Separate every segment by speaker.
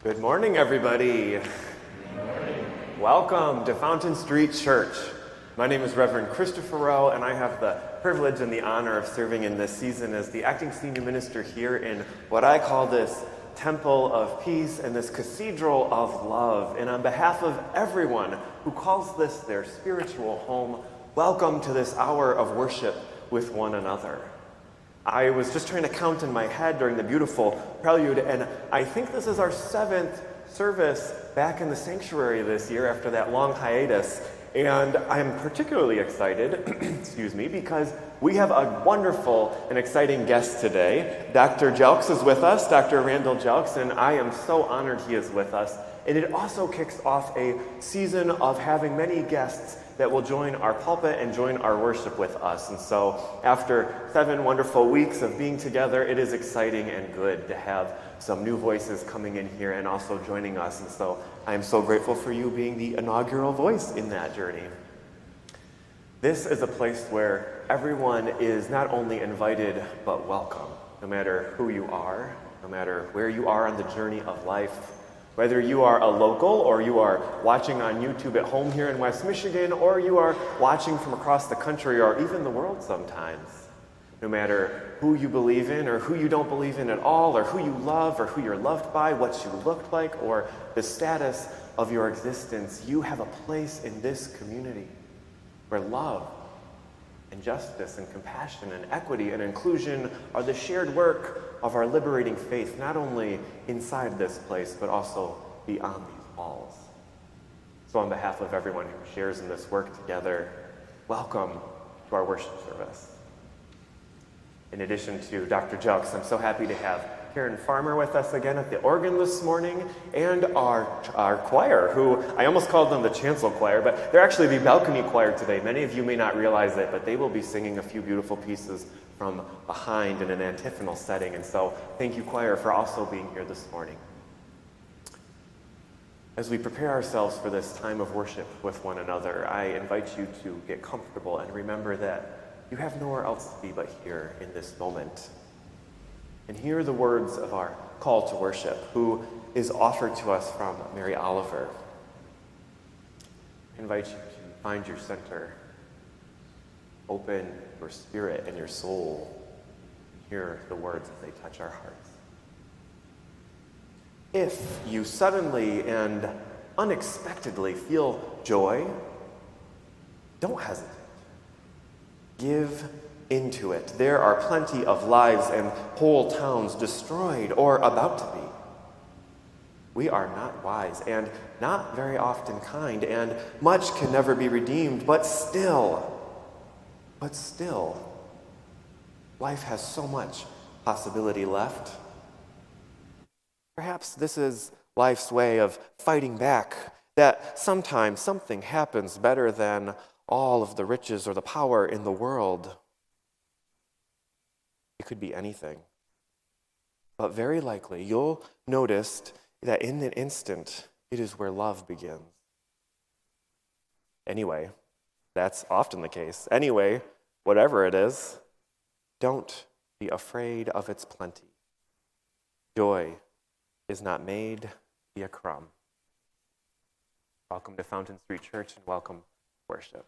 Speaker 1: Good morning, everybody.
Speaker 2: Good morning.
Speaker 1: Welcome to Fountain Street Church. My name is Reverend Christopher Rowe, and I have the privilege and the honor of serving in this season as the acting senior minister here in what I call this Temple of Peace and this Cathedral of Love. And on behalf of everyone who calls this their spiritual home, welcome to this hour of worship with one another. I was just trying to count in my head during the beautiful prelude, and I think this is our 7th service back in the sanctuary this year after that long hiatus. And I'm particularly excited, excuse me, because we have a wonderful and exciting guest today. Dr. Jelks is with us, Dr. Randall Jelks, and I am so honored he is with us. And it also kicks off a season of having many guests that will join our pulpit and join our worship with us. And so after 7 wonderful weeks of being together, it is exciting and good to have some new voices coming in here and also joining us. And so I am so grateful for you being the inaugural voice in that journey. This is a place where everyone is not only invited, but welcome, no matter who you are, no matter where you are on the journey of life. Whether you are a local or you are watching on YouTube at home here in West Michigan, or you are watching from across the country or even the world sometimes. No matter who you believe in or who you don't believe in at all, or who you love or who you're loved by, what you look like, or the status of your existence, you have a place in this community where love and justice and compassion and equity and inclusion are the shared work of our liberating faith, not only inside this place, but also beyond these walls. So on behalf of everyone who shares in this work together, welcome to our worship service. In addition to Dr. Jelks, I'm so happy to have Karen Farmer with us again at the organ this morning, and our choir, who I almost called them the chancel choir, but they're actually the balcony choir today. Many of you may not realize it, but they will be singing a few beautiful pieces from behind in an antiphonal setting. And so thank you, choir, for also being here this morning. As we prepare ourselves for this time of worship with one another, I invite you to get comfortable and remember that you have nowhere else to be but here in this moment. And hear the words of our call to worship, who is offered to us from Mary Oliver. I invite you to find your center, open your spirit and your soul, and hear the words as they touch our hearts. If you suddenly and unexpectedly feel joy, don't hesitate. Give into it. There are plenty of lives and whole towns destroyed or about to be. We are not wise and not very often kind, and much can never be redeemed, but still, life has so much possibility left. Perhaps this is life's way of fighting back, that sometimes something happens better than all of the riches or the power in the world. It could be anything. But very likely, you'll notice that in an instant, it is where love begins. Anyway, that's often the case. Anyway, whatever it is, don't be afraid of its plenty. Joy is not made to be a crumb. Welcome to Fountain Street Church, and welcome to worship.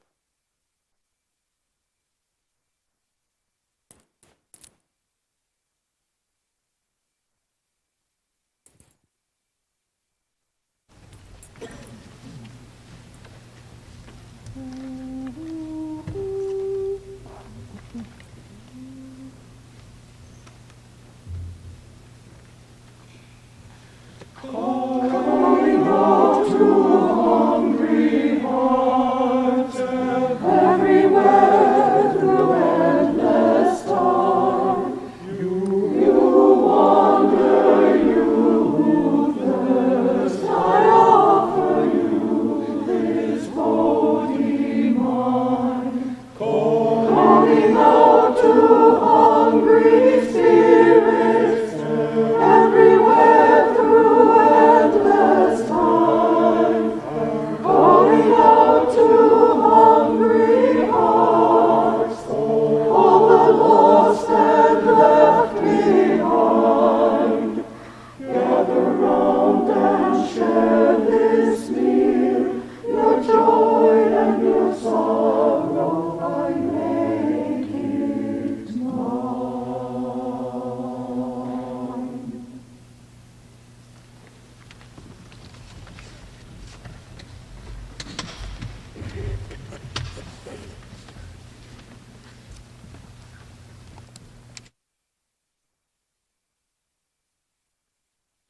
Speaker 2: Calling out to hungry hearts.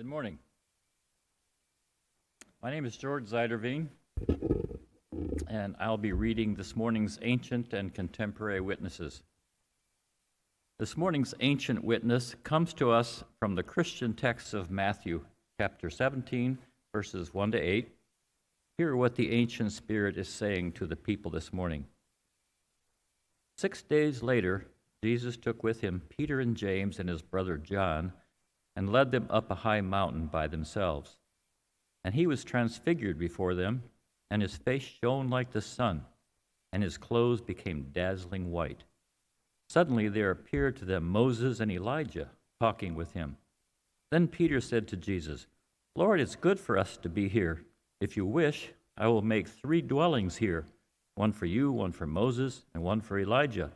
Speaker 2: morning. My name is George Zeiderveen, and I'll be reading this morning's Ancient and Contemporary Witnesses. This morning's ancient witness comes to us from the Christian text of Matthew, chapter 17, verses 1 to 8. Hear what the ancient spirit is saying to the people this morning. 6 days later, Jesus took with him Peter and James and his brother John and led them up a high mountain by themselves. And he was transfigured before them, and his face shone like the sun, and his clothes became dazzling white. Suddenly there appeared to them Moses and Elijah talking with him. Then Peter said to Jesus, "Lord, it's good for us to be here. If you wish, I will make 3 dwellings here, one for you, one for Moses, and one for Elijah."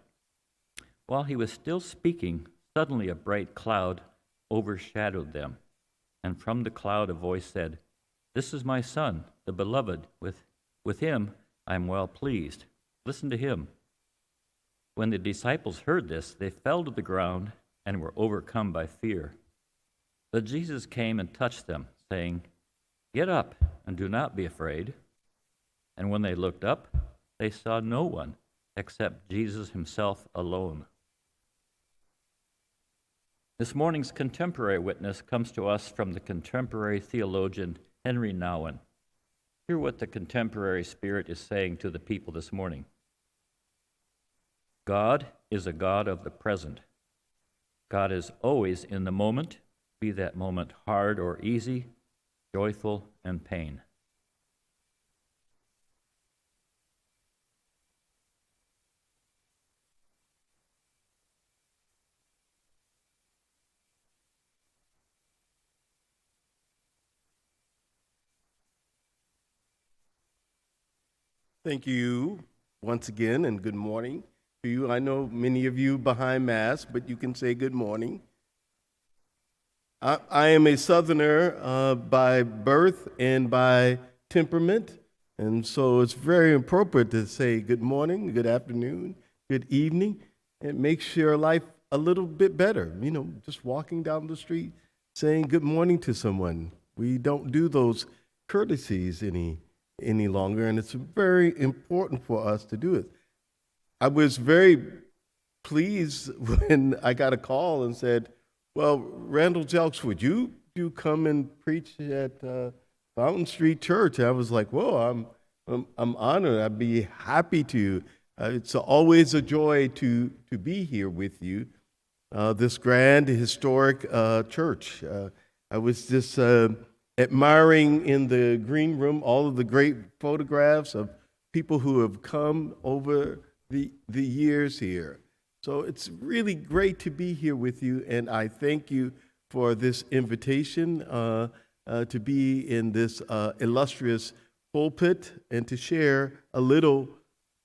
Speaker 2: While he was still speaking, suddenly a bright cloud overshadowed them, and from the cloud a voice said, "This is my Son, the Beloved. With him I am well pleased. Listen to him." When the disciples heard this, they fell to the ground and were overcome by fear. But Jesus came and touched them, saying, "Get up and do not be afraid." And when they looked up, they saw no one except Jesus himself alone. This morning's contemporary witness comes to us from the contemporary theologian Henry Nouwen. Hear what the contemporary spirit is saying to the people this morning. God is a God of the present. God is always in the moment, be that moment hard or easy, joyful and pain.
Speaker 3: Thank you once again, and good morning to you. I know many of you behind masks, but you can say good morning. I am a Southerner by birth and by temperament, and so it's very appropriate to say good morning, good afternoon, good evening. It makes your life a little bit better. You know, just walking down the street, saying good morning to someone. We don't do those courtesies any longer, and it's very important for us to do it. I was very pleased when I got a call and said, "Well, Randall Jelks, would you come and preach at Fountain Street Church?" I was like, "Whoa, I'm honored. I'd be happy to. It's always a joy to be here with you. This grand historic church. I was just admiring in the green room all of the great photographs of people who have come over the years here. So it's really great to be here with you, and I thank you for this invitation to be in this illustrious pulpit and to share a little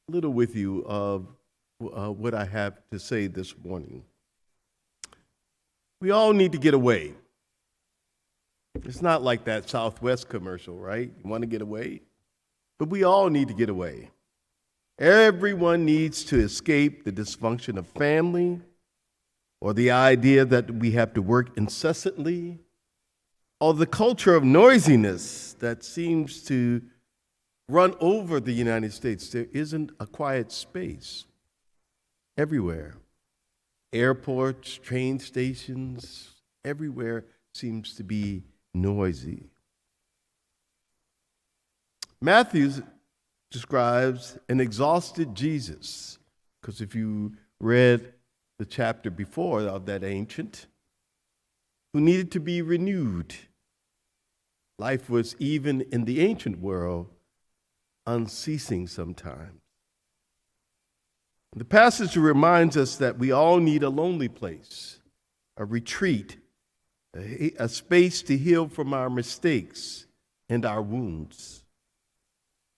Speaker 3: with you of what I have to say this morning. We all need to get away. It's not like that Southwest commercial, right? You want to get away? But we all need to get away. Everyone needs to escape the dysfunction of family or the idea that we have to work incessantly or the culture of noisiness that seems to run over the United States. There isn't a quiet space everywhere. Airports, train stations, everywhere seems to be noisy. Matthew describes an exhausted Jesus, because if you read the chapter before of that ancient, who needed to be renewed. Life was, even in the ancient world, unceasing sometimes. The passage reminds us that we all need a lonely place, a retreat, a space to heal from our mistakes and our wounds.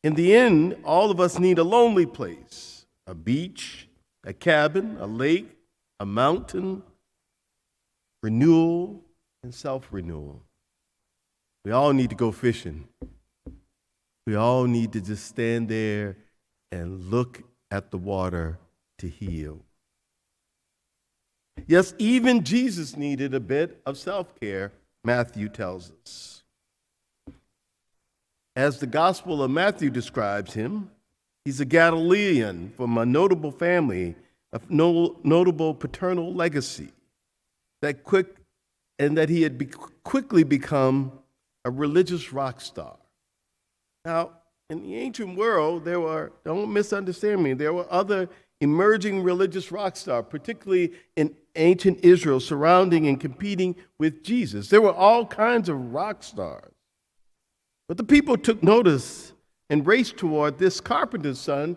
Speaker 3: In the end, all of us need a lonely place, a beach, a cabin, a lake, a mountain, renewal and self-renewal. We all need to go fishing. We all need to just stand there and look at the water to heal. Yes, even Jesus needed a bit of self-care. Matthew tells us. As the Gospel of Matthew describes him, he's a Galilean from a notable family, of notable paternal legacy, that he had quickly become a religious rock star. Now, in the ancient world, don't misunderstand me, there were other emerging religious rock stars, particularly in ancient Israel, surrounding and competing with Jesus. There were all kinds of rock stars. But the people took notice and raced toward this carpenter's son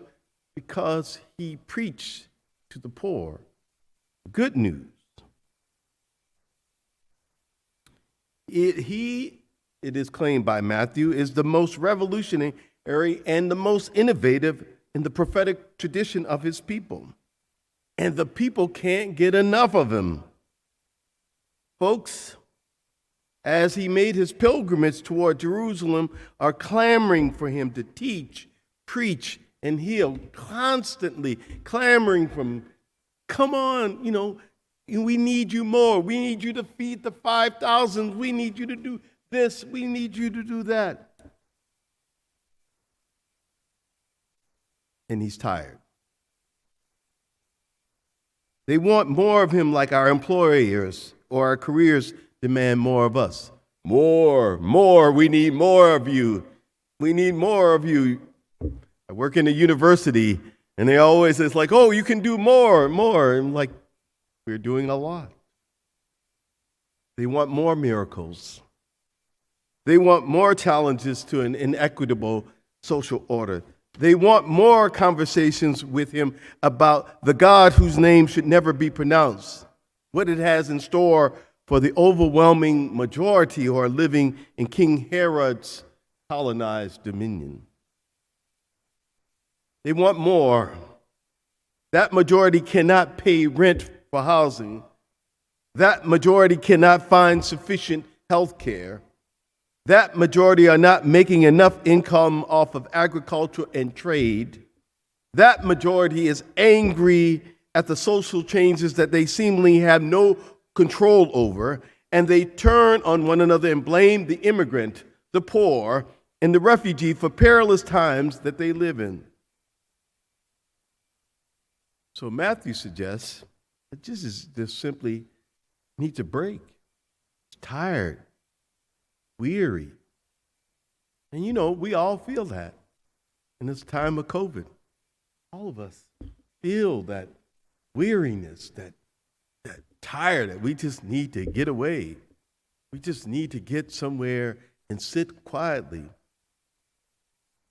Speaker 3: because he preached to the poor good news. It is claimed by Matthew, is the most revolutionary and the most innovative in the prophetic tradition of his people. And the people can't get enough of him. Folks, as he made his pilgrimage toward Jerusalem, are clamoring for him to teach, preach, and heal, constantly clamoring from, come on, we need you more. We need you to feed the 5,000. We need you to do this. We need you to do that. And he's tired. They want more of him, like our employers or our careers demand more of us. More. We need more of you. We need more of you. I work in a university, and it's like, oh, you can do more. I'm like, we're doing a lot. They want more miracles. They want more challenges to an inequitable social order. They want more conversations with him about the God whose name should never be pronounced, what it has in store for the overwhelming majority who are living in King Herod's colonized dominion. They want more. That majority cannot pay rent for housing. That majority cannot find sufficient health care. That majority are not making enough income off of agriculture and trade. That majority is angry at the social changes that they seemingly have no control over, and they turn on one another and blame the immigrant, the poor, and the refugee for perilous times that they live in. So Matthew suggests that Jesus just simply needs a break. He's tired, weary. And we all feel that in this time of COVID. All of us feel that weariness, that tired, that we just need to get away. We just need to get somewhere and sit quietly.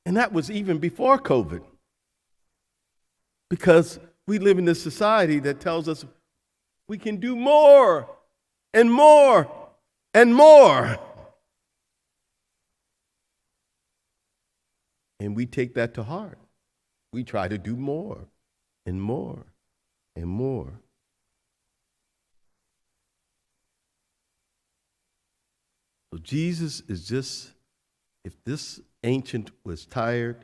Speaker 3: And that was even before COVID. Because we live in a society that tells us we can do more and more and more. And we take that to heart. We try to do more and more and more. So Jesus is just, if this ancient was tired,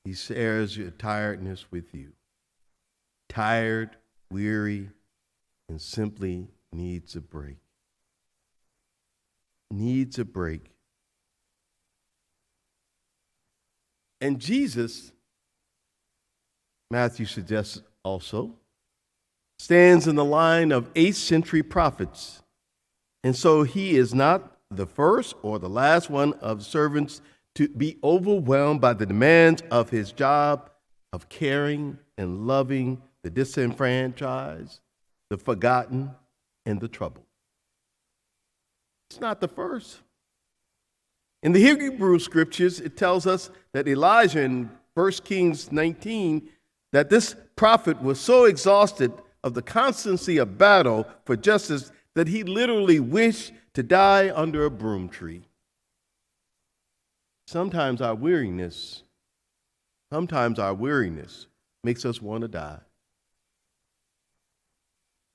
Speaker 3: he shares your tiredness with you. Tired, weary, and simply needs a break. Needs a break. And Jesus, Matthew suggests also, stands in the line of 8th century prophets. And so he is not the first or the last one of servants to be overwhelmed by the demands of his job of caring and loving the disenfranchised, the forgotten, and the troubled. It's not the first. In the Hebrew scriptures, it tells us that Elijah in 1 Kings 19, that this prophet was so exhausted of the constancy of battle for justice that he literally wished to die under a broom tree. Sometimes our weariness makes us want to die.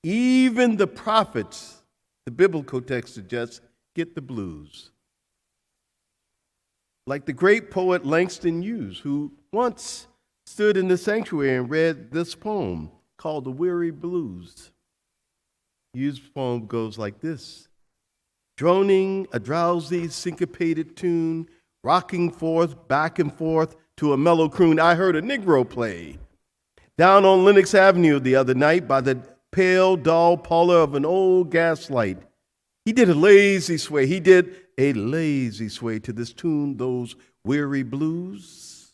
Speaker 3: Even the prophets, the biblical text suggests, get the blues. Like the great poet Langston Hughes, who once stood in the sanctuary and read this poem called The Weary Blues. Hughes' poem goes like this: droning a drowsy, syncopated tune, rocking forth, back and forth to a mellow croon. I heard a Negro play down on Lenox Avenue the other night by the pale, dull pallor of an old gaslight. He did a lazy sway. He did a lazy sway to this tune, those weary blues.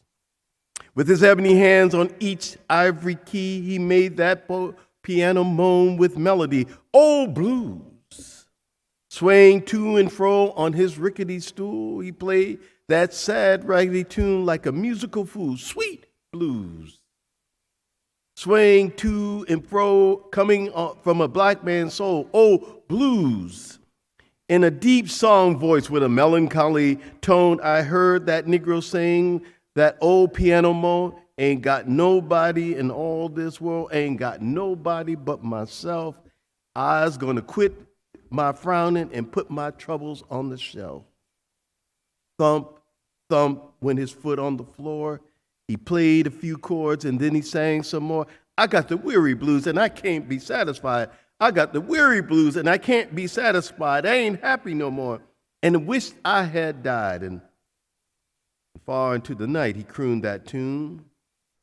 Speaker 3: With his ebony hands on each ivory key, he made that piano moan with melody. Oh, blues! Swaying to and fro on his rickety stool, he played that sad, raggedy tune like a musical fool. Sweet blues. Swaying to and fro, coming from a black man's soul. Oh, blues. In a deep song voice with a melancholy tone, I heard that Negro sing that old piano moan. Ain't got nobody in all this world, ain't got nobody but myself. I's gonna quit my frowning and put my troubles on the shelf. Thump, thump, went his foot on the floor. He played a few chords and then he sang some more. I got the weary blues and I can't be satisfied. I got the weary blues and I can't be satisfied. I ain't happy no more. And wish I had died. And far into the night he crooned that tune.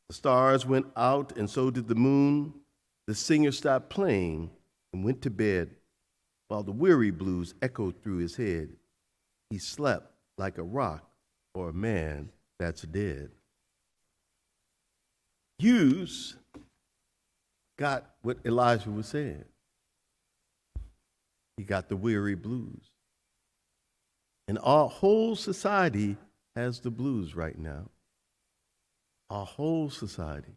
Speaker 3: The stars went out and so did the moon. The singer stopped playing and went to bed while the weary blues echoed through his head. He slept like a rock or a man that's dead. Hughes got what Elijah was saying. He got the weary blues. And our whole society has the blues right now. Our whole society.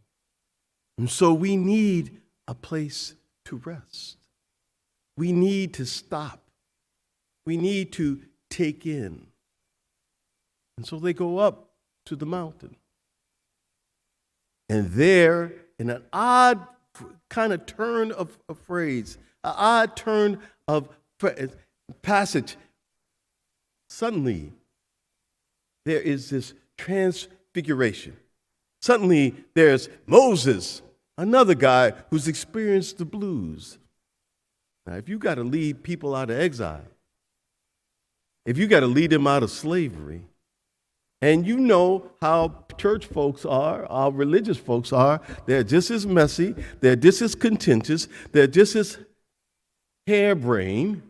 Speaker 3: And so we need a place to rest. We need to stop. We need to take in. And so they go up to the mountain. And there, in an odd kind of turn of phrase, an odd turn of passage, suddenly there is this transfiguration. Suddenly there's Moses, another guy who's experienced the blues. Now, if you got to lead people out of exile, if you got to lead them out of slavery, and you know how church folks are, our religious folks are, they're just as messy, they're just as contentious, they're just as harebrained.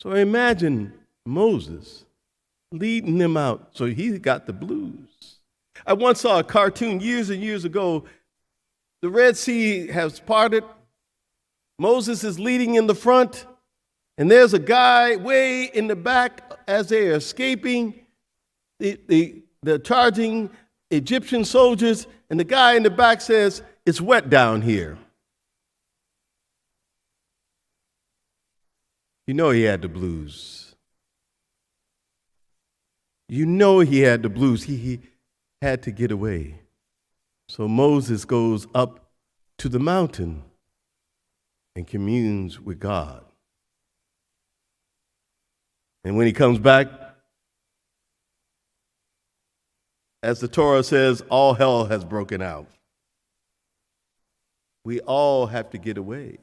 Speaker 3: So imagine Moses leading them out, so he got the blues. I once saw a cartoon years and years ago. The Red Sea has parted. Moses is leading in the front. And there's a guy way in the back as they're escaping the charging Egyptian soldiers. And the guy in the back says, "It's wet down here." You know he had the blues. You know he had the blues. He had to get away. So Moses goes up to the mountain and communes with God. And when he comes back, as the Torah says, all hell has broken out. We all have to get away.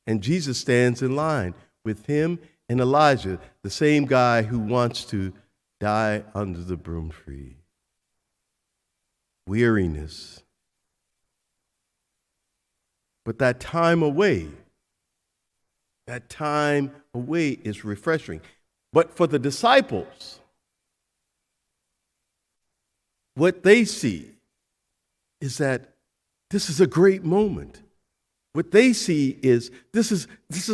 Speaker 3: And Jesus stands in line with him and Elijah, the same guy who wants to die under the broom tree. Weariness. But that time away is refreshing. But for the disciples, what they see is that this is a great moment. What they see is this is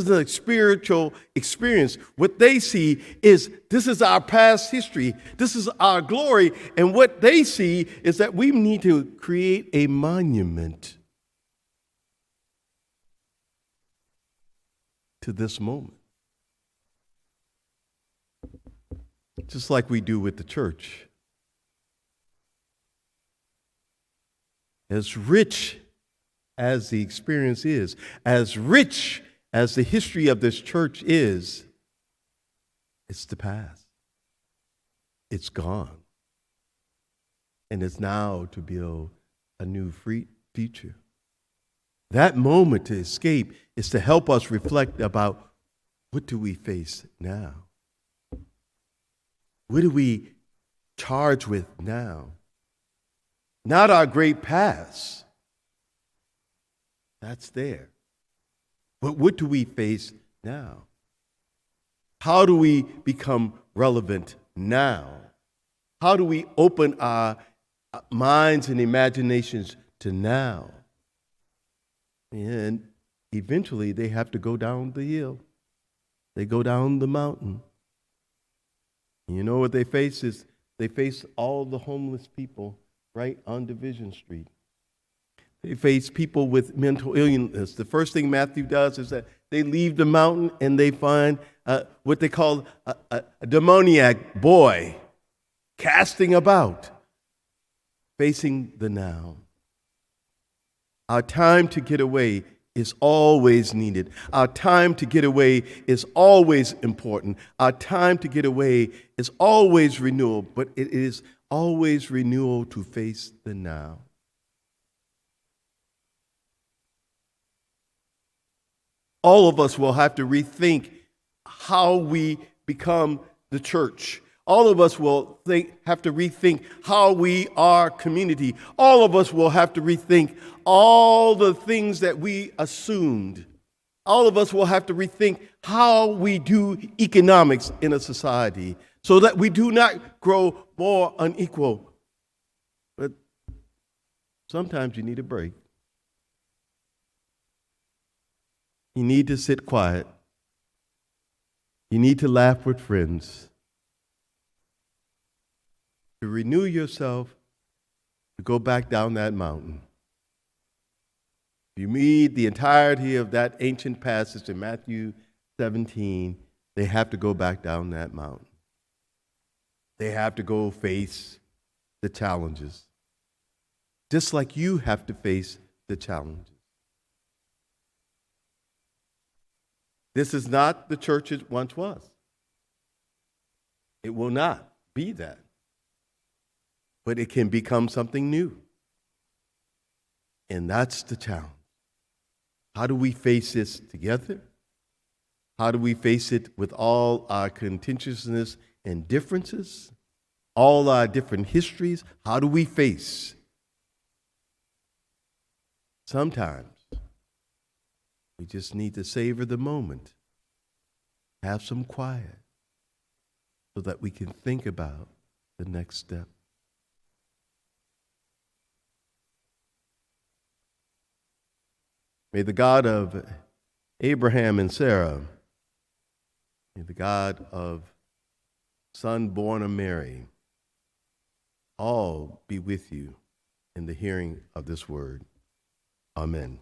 Speaker 3: a spiritual experience. What they see is this is our past history. This is our glory. And what they see is that we need to create a monument to this moment. Just like we do with the church. As rich as the experience is, as rich as the history of this church is, it's the past. It's gone. And it's now to build a new free future. That moment to escape is to help us reflect about what do we face now? What are we charged with now? Not our great past. That's there. But what do we face now? How do we become relevant now? How do we open our minds and imaginations to now? And eventually they have to go down the hill. They go down the mountain. You know what they face is they face all the homeless people right on Division Street. They face people with mental illness. The first thing Matthew does is that they leave the mountain and they find what they call a demoniac boy casting about, facing the now. Our time to get away is always needed. Our time to get away is always important. Our time to get away is always renewal, but it is always renewal to face the now. All of us will have to rethink how we become the church. All of us will have to rethink how we are community. All of us will have to rethink all the things that we assumed. All of us will have to rethink how we do economics in a society so that we do not grow more unequal. But sometimes you need a break. You need to sit quiet. You need to laugh with friends. To renew yourself, to go back down that mountain. If you read the entirety of that ancient passage in Matthew 17, they have to go back down that mountain. They have to go face the challenges, just like you have to face the challenges. This is not the church it once was. It will not be that. But it can become something new. And that's the challenge. How do we face this together? How do we face it with all our contentiousness and differences? All our different histories? How do we face? Sometimes we just need to savor the moment, have some quiet, so that we can think about the next step. May the God of Abraham and Sarah, may the God of Son born of Mary, all be with you in the hearing of this word. Amen.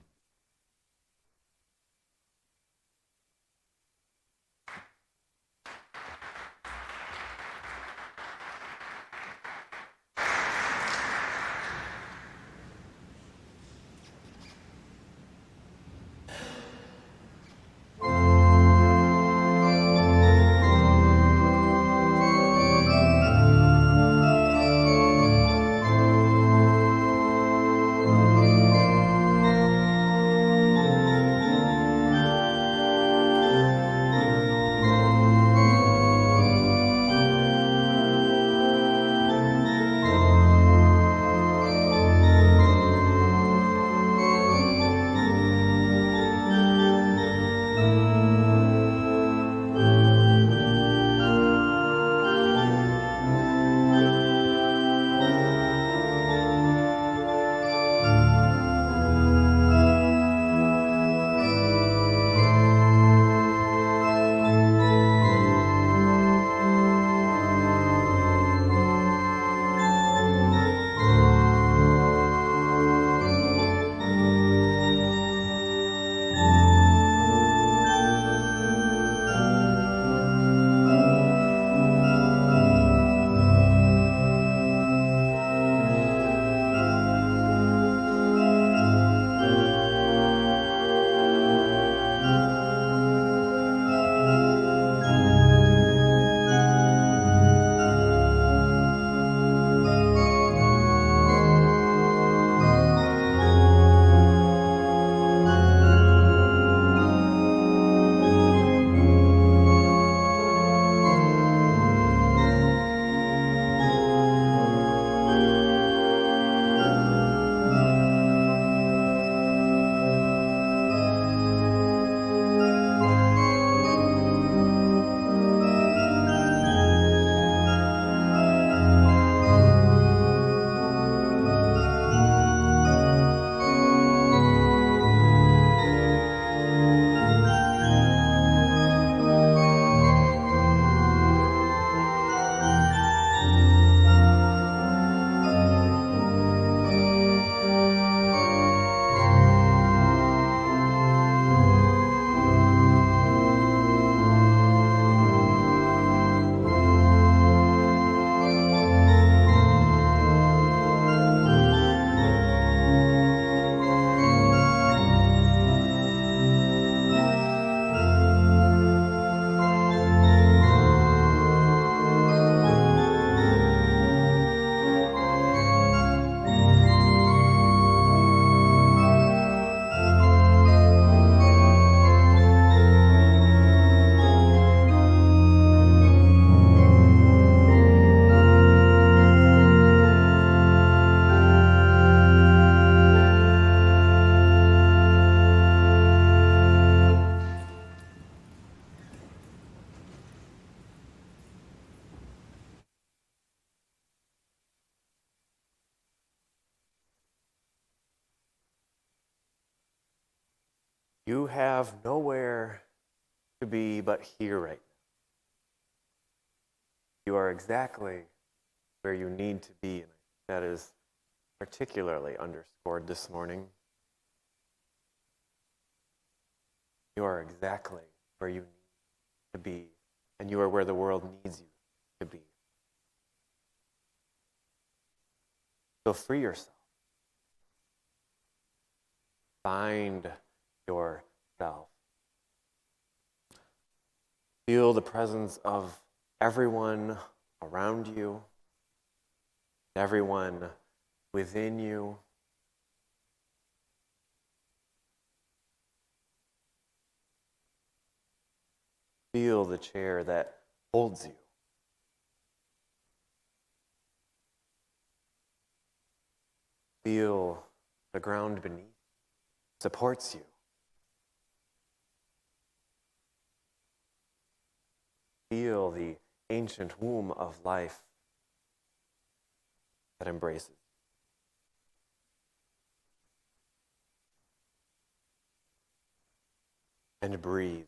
Speaker 1: You have nowhere to be but here right now. You are exactly where you need to be, and that is particularly underscored this morning. You are exactly where you need to be, and you are where the world needs you to be. So free yourself. Find yourself. Feel the presence of everyone around you, everyone within you. Feel the chair that holds you. Feel the ground beneath supports you. Feel the ancient womb of life that embraces. And breathe.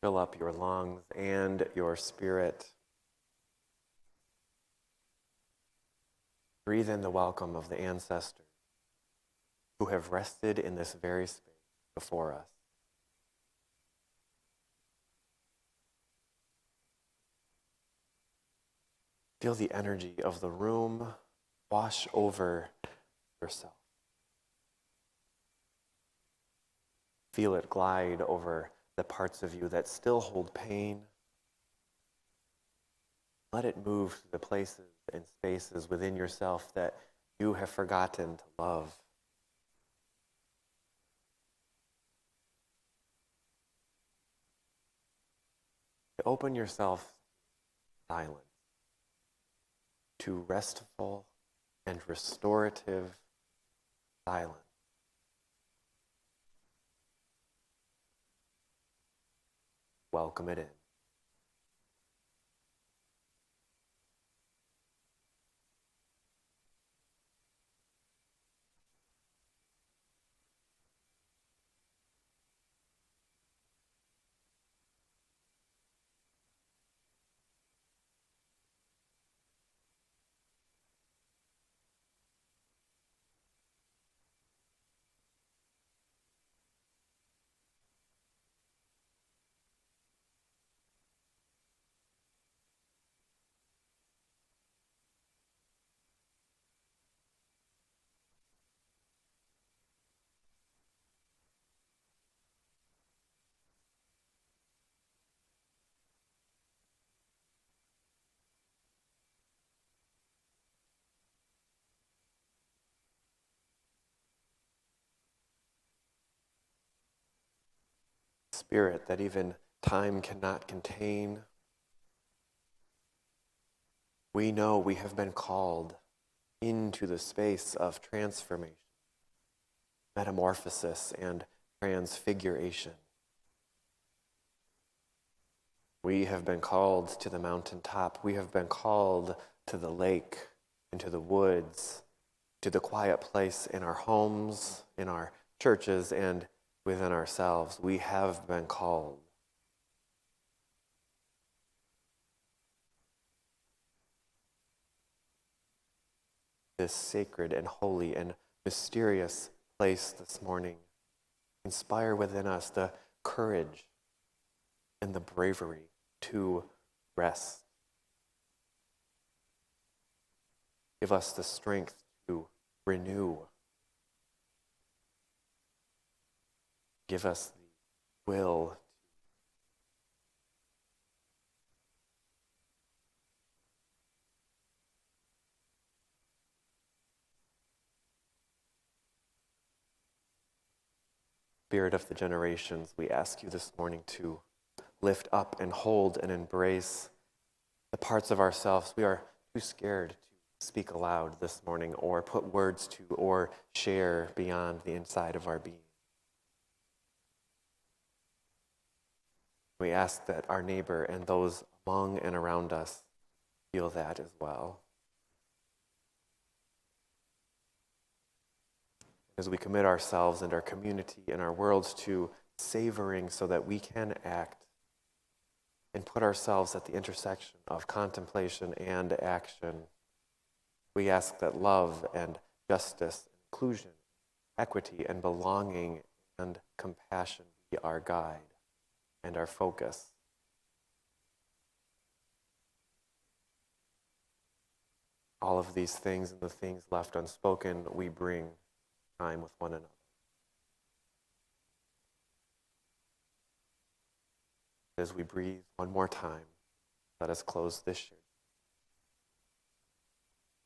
Speaker 1: Fill up your lungs and your spirit. Breathe in the welcome of the ancestors who have rested in this very space before us. Feel the energy of the room wash over yourself. Feel it glide over the parts of you that still hold pain. Let it move to the places and spaces within yourself that you have forgotten to love. Open yourself to silence, to restful and restorative silence. Welcome it in. Spirit that even time cannot contain. We know we have been called into the space of transformation, metamorphosis, and transfiguration. We have been called to the mountaintop. We have been called to the lake, into the woods, to the quiet place in our homes, in our churches, and within ourselves. We have been called. This sacred and holy and mysterious place this morning. Inspire within us the courage and the bravery to rest. Give us the strength to renew. Give us the will. Spirit of the generations, we ask you this morning to lift up and hold and embrace the parts of ourselves we are too scared to speak aloud this morning or put words to or share beyond the inside of our being. We ask that our neighbor and those among and around us feel that as well. As we commit ourselves and our community and our worlds to savoring so that we can act and put ourselves at the intersection of contemplation and action, we ask that love and justice, inclusion, equity, and belonging and compassion be our guide and our focus. All of these things and the things left unspoken, we bring time with one another. As we breathe one more time, let us close this shirt.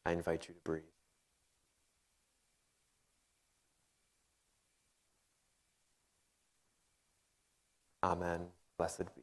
Speaker 1: I invite you to breathe. Amen. Blessed be.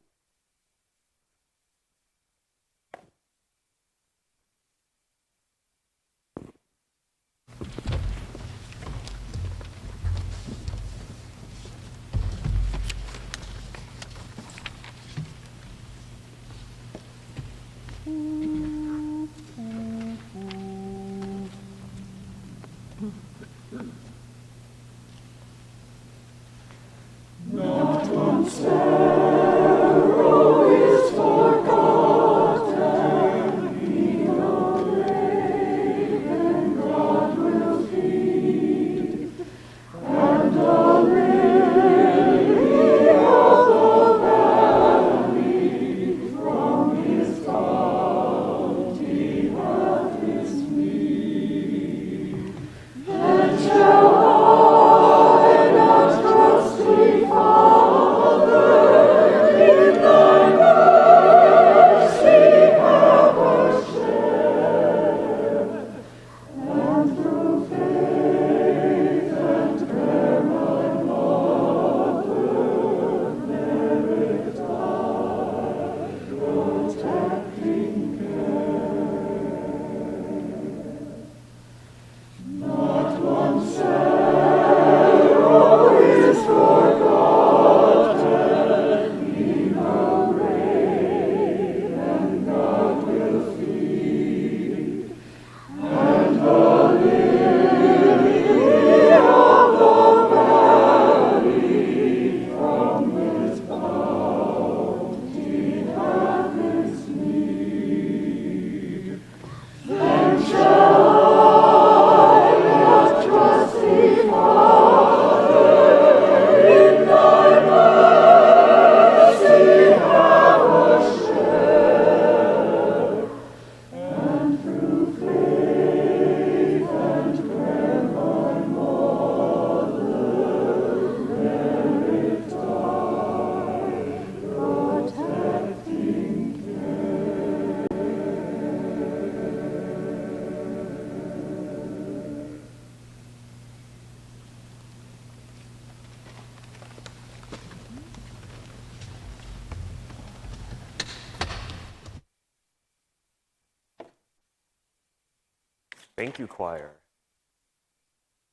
Speaker 1: Thank you, choir.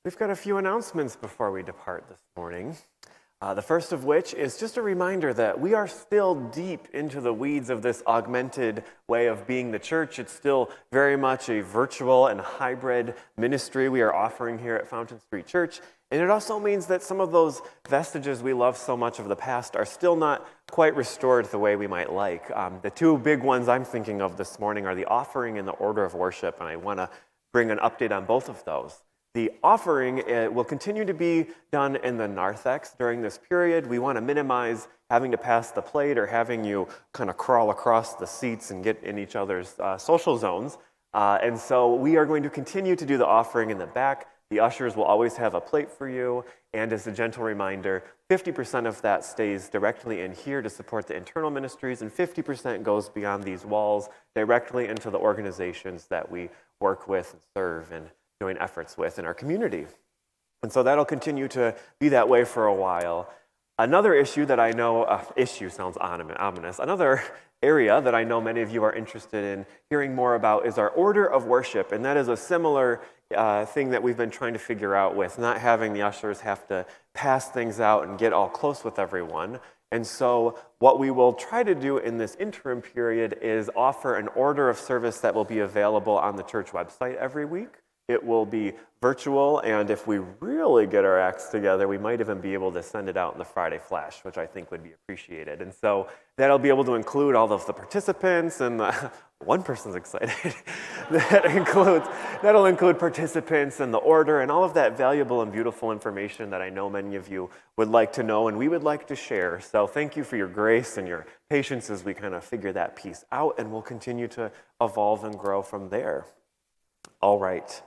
Speaker 1: We've got a few announcements before we depart this morning. The first of which is just a reminder that we are still deep into the weeds of this augmented way of being the church. It's still very much a virtual and hybrid ministry we are offering here at Fountain Street Church. And it also means that some of those vestiges we love so much of the past are still not quite restored the way we might like. The two big ones I'm thinking of this morning are the offering and the order of worship, and I want to bring an update on both of those. The offering will continue to be done in the narthex during this period. We want to minimize having to pass the plate or having you kind of crawl across the seats and get in each other's social zones. And so we are going to continue to do the offering in the back. The ushers will always have a plate for you. And as a gentle reminder, 50% of that stays directly in here to support the internal ministries, and 50% goes beyond these walls directly into the organizations that we work with and serve and join efforts with in our community. And so that'll continue to be that way for a while. Another issue that I know, issue sounds ominous, another area that I know many of you are interested in hearing more about is our order of worship, and that is a similar thing that we've been trying to figure out with not having the ushers have to pass things out and get all close with everyone. And so what we will try to do in this interim period is offer an order of service that will be available on the church website every week. It will be virtual, and if we really get our acts together, we might even be able to send it out in the Friday Flash, which I think would be appreciated. And so that'll be able to include all of the participants, and one person's excited. That'll include participants and the order and all of that valuable and beautiful information that I know many of you would like to know and we would like to share. So thank you for your grace and your patience as we kind of figure that piece out, and we'll continue to evolve and grow from there. All right.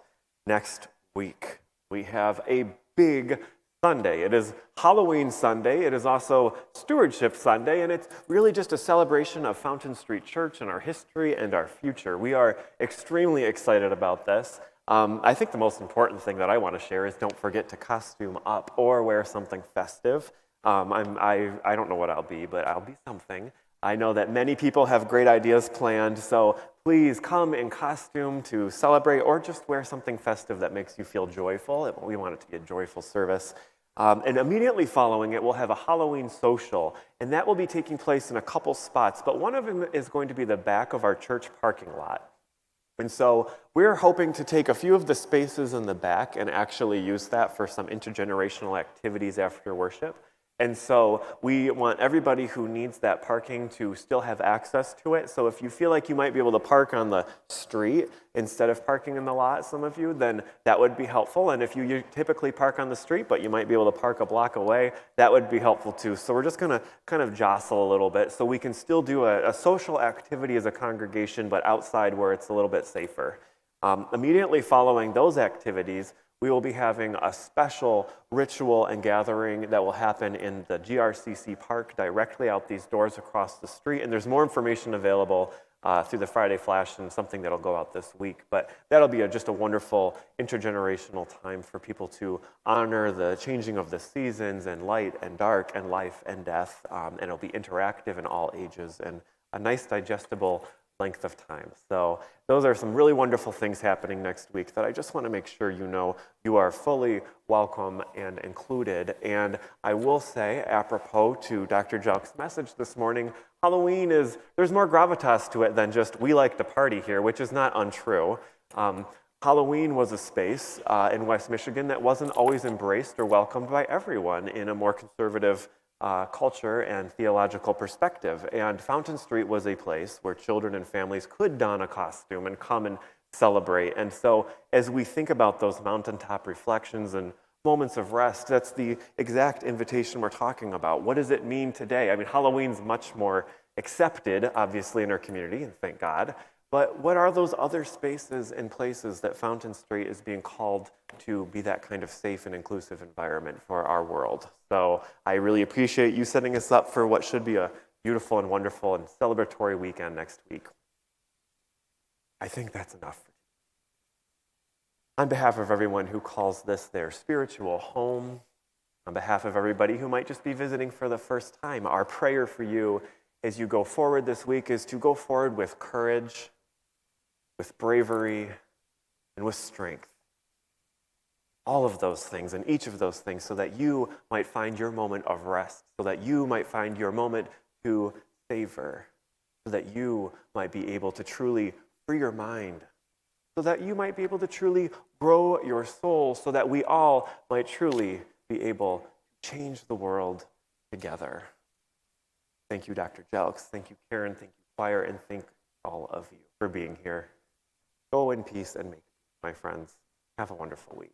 Speaker 1: Next week, we have a big Sunday. It is Halloween Sunday. It is also Stewardship Sunday, and it's really just a celebration of Fountain Street Church and our history and our future. We are extremely excited about this. I think the most important thing that I want to share is don't forget to costume up or wear something festive. I don't know what I'll be, but I'll be something. I know that many people have great ideas planned, so please come in costume to celebrate or just wear something festive that makes you feel joyful. We want it to be a joyful service. And immediately following it, we'll have a Halloween social, and that will be taking place in a couple spots, but one of them is going to be the back of our church parking lot. And so we're hoping to take a few of the spaces in the back and actually use that for some intergenerational activities after worship. And so we want everybody who needs that parking to still have access to it. So if you feel like you might be able to park on the street instead of parking in the lot, some of you, then that would be helpful. And if you typically park on the street, but you might be able to park a block away, that would be helpful too. So we're just going to kind of jostle a little bit so we can still do a social activity as a congregation, but outside where it's a little bit safer. Immediately following those activities, we will be having a special ritual and gathering that will happen in the GRCC Park directly out these doors across the street. And there's more information available through the Friday Flash and something that'll go out this week. But that'll be just a wonderful intergenerational time for people to honor the changing of the seasons and light and dark and life and death. And it'll be interactive in all ages and a nice digestible length of time. So those are some really wonderful things happening next week that I just want to make sure you know you are fully welcome and included. And I will say, apropos to Dr. Jelk's message this morning, Halloween there's more gravitas to it than just we like to party here, which is not untrue. Halloween was a space in West Michigan that wasn't always embraced or welcomed by everyone in a more conservative culture and theological perspective. And Fountain Street was a place where children and families could don a costume and come and celebrate. And so as we think about those mountaintop reflections and moments of rest, that's the exact invitation we're talking about. What does it mean today? I mean, Halloween's much more accepted, obviously, in our community, and thank God. But what are those other spaces and places that Fountain Street is being called to be that kind of safe and inclusive environment for our world? So I really appreciate you setting us up for what should be a beautiful and wonderful and celebratory weekend next week. I think that's enough. On behalf of everyone who calls this their spiritual home, on behalf of everybody who might just be visiting for the first time, our prayer for you as you go forward this week is to go forward with courage, with bravery, and with strength. All of those things and each of those things so that you might find your moment of rest, so that you might find your moment to savor, so that you might be able to truly free your mind, so that you might be able to truly grow your soul, so that we all might truly be able to change the world together. Thank you, Dr. Jelks. Thank you, Karen. Thank you, choir, and thank all of you for being here. Go in peace and make peace, my friends. Have a wonderful week.